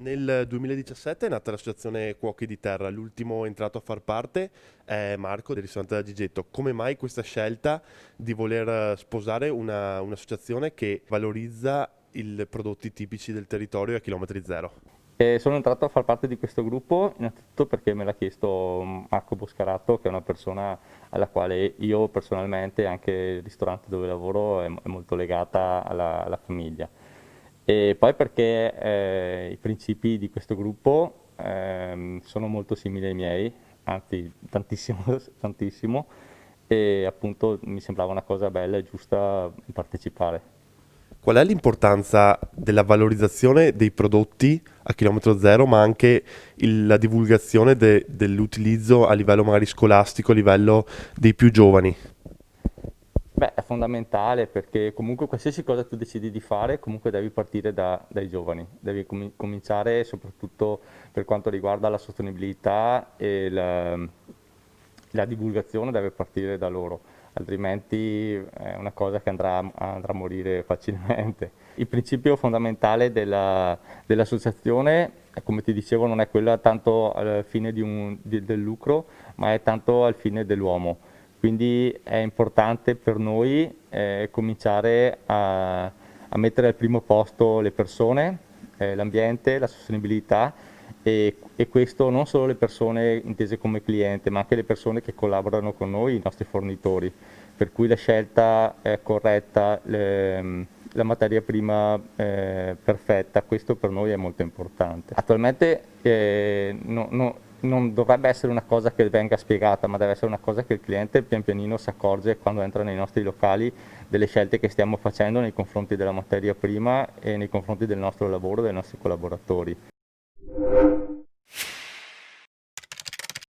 Nel 2017 è nata l'associazione Cuochi di Terra, l'ultimo entrato a far parte è Marco del ristorante da Gigetto. Come mai questa scelta di voler sposare un'associazione che valorizza i prodotti tipici del territorio a chilometri zero? E sono entrato a far parte di questo gruppo innanzitutto perché me l'ha chiesto Marco Boscarato, che è una persona alla quale io personalmente, e anche il ristorante dove lavoro, è molto legata alla famiglia. E poi perché i principi di questo gruppo sono molto simili ai miei, anzi tantissimo, tantissimo, e appunto mi sembrava una cosa bella e giusta partecipare. Qual è l'importanza della valorizzazione dei prodotti a chilometro zero, ma anche la divulgazione dell'utilizzo a livello magari scolastico, a livello dei più giovani? Beh, è fondamentale perché comunque qualsiasi cosa tu decidi di fare, comunque devi partire dai giovani, devi cominciare soprattutto per quanto riguarda la sostenibilità e la divulgazione deve partire da loro, altrimenti è una cosa che andrà a morire facilmente. Il principio fondamentale dell'associazione, come ti dicevo, non è quella tanto al fine del lucro, ma è tanto al fine dell'uomo. Quindi è importante per noi cominciare a mettere al primo posto le persone, l'ambiente, la sostenibilità e questo non solo le persone intese come cliente, ma anche le persone che collaborano con noi, i nostri fornitori. Per cui la scelta corretta, la materia prima perfetta, questo per noi è molto importante. Attualmente non dovrebbe essere una cosa che venga spiegata, ma deve essere una cosa che il cliente pian pianino si accorge quando entra nei nostri locali delle scelte che stiamo facendo nei confronti della materia prima e nei confronti del nostro lavoro, dei nostri collaboratori.